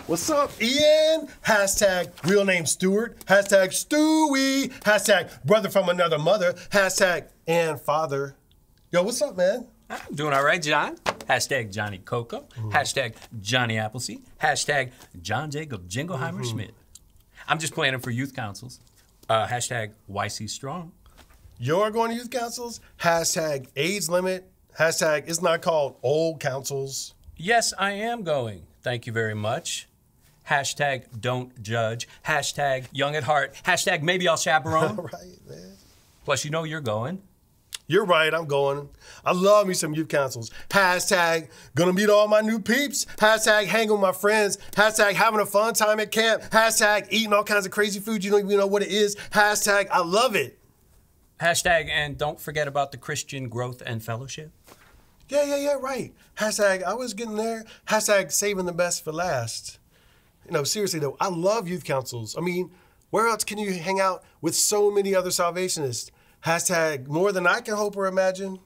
What's up, Ian? Hashtag real name Stewart. Hashtag Stewie. Hashtag brother from another mother. Hashtag and father. Yo, what's up, man? I'm doing all right, John. Hashtag Johnny Coco. Hashtag Johnny Appleseed. Hashtag John Jacob Jingleheimer Schmidt. I'm just planning for youth councils. Hashtag YC Strong. You're going to youth councils? Hashtag age limit. Hashtag it's not called old councils. Yes, I am going. Thank you very much. Hashtag don't judge. Hashtag young at heart. Hashtag maybe I'll chaperone. Right, man. Plus, you know you're going. You're right, I'm going. I love me some youth councils. Hashtag gonna meet all my new peeps. Hashtag hanging with my friends. Hashtag having a fun time at camp. Hashtag eating all kinds of crazy food you don't even know what it is. Hashtag I love it. Hashtag and don't forget about the Christian growth and fellowship. Yeah, right. Hashtag I was getting there. Hashtag saving the best for last. You know, seriously though, I love youth councils. I mean, where else can you hang out with so many other Salvationists? Hashtag more than I can hope or imagine.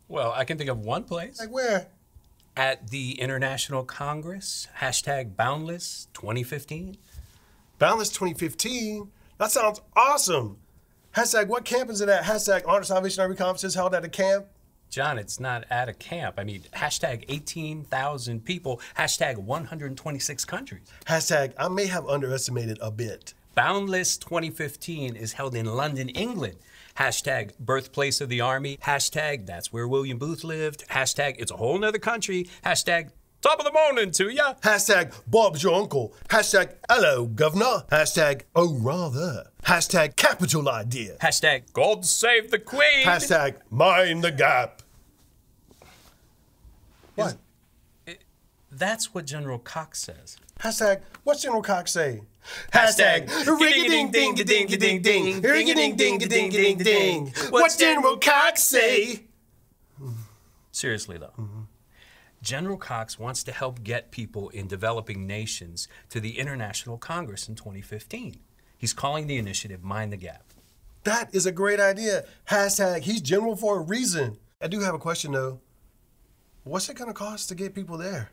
Well, I can think of one place. Like where? At the International Congress. Hashtag Boundless 2015. Boundless 2015? That sounds awesome. Hashtag what camp is it at? Hashtag Honor Salvation Army conferences held at a camp. John, it's not at a camp. I mean, hashtag 18,000 people. Hashtag 126 countries. Hashtag I may have underestimated a bit. Boundless 2015 is held in London, England. Hashtag birthplace of the Army. Hashtag that's where William Booth lived. Hashtag it's a whole nother country. Hashtag top of the morning to ya. Hashtag Bob's your uncle. Hashtag hello, governor. Hashtag oh rather. Hashtag capital idea. Hashtag God save the Queen. Hashtag mind the gap. What? That's what General Cox says. Hashtag what's General Cox say? Hashtag ring-a-ding-ding-a-ding-a-ding-ding. Ring-a-ding-ding-a-ding-a-ding-ding. What's General Cox say? Seriously, though. General Cox wants to help get people in developing nations to the International Congress in 2015. He's calling the initiative Mind the Gap. That is a great idea. Hashtag he's general for a reason. I do have a question, though. What's it going to cost to get people there?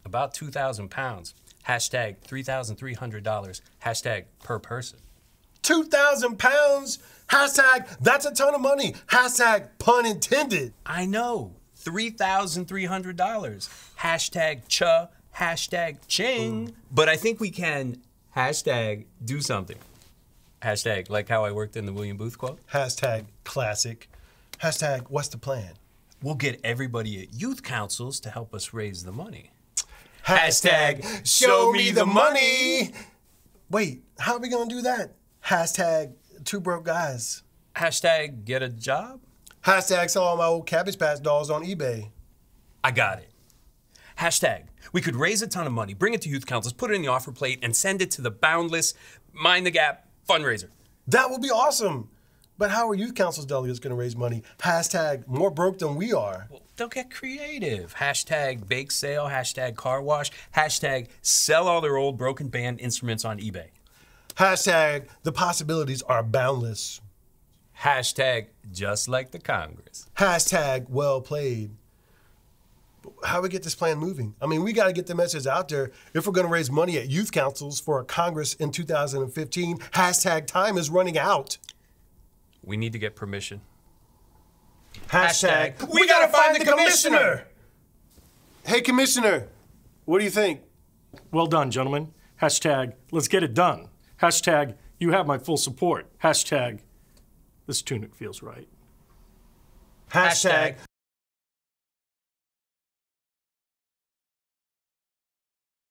About 2,000 pounds. Hashtag $3,300. Hashtag per person. 2,000 pounds? Hashtag that's a ton of money. Hashtag pun intended. I know. $3,300. Hashtag cha. Hashtag ching. But I think we can hashtag do something. Hashtag like how I worked in the William Booth quote. Hashtag classic. Hashtag what's the plan? We'll get everybody at youth councils to help us raise the money. Hashtag show me the money. Wait, how are we gonna do that? Hashtag two broke guys. Hashtag get a job. Hashtag sell all my old Cabbage Patch dolls on eBay. I got it. Hashtag we could raise a ton of money, bring it to youth councils, put it in the offer plate, and send it to the Boundless Mind the Gap fundraiser. That would be awesome. But how are youth councils delegates gonna raise money? Hashtag more broke than we are. Well, they'll get creative. Hashtag bake sale, hashtag car wash, hashtag sell all their old broken band instruments on eBay. Hashtag the possibilities are boundless. Hashtag just like the Congress. Hashtag well played. How do we get this plan moving? I mean, we got to get the message out there if we're going to raise money at youth councils for a Congress in 2015. Hashtag time is running out. We need to get permission. Hashtag we got to find the commissioner. Hey, Commissioner, what do you think? Well done, gentlemen. Hashtag let's get it done. Hashtag you have my full support. Hashtag this tunic feels right. Hashtag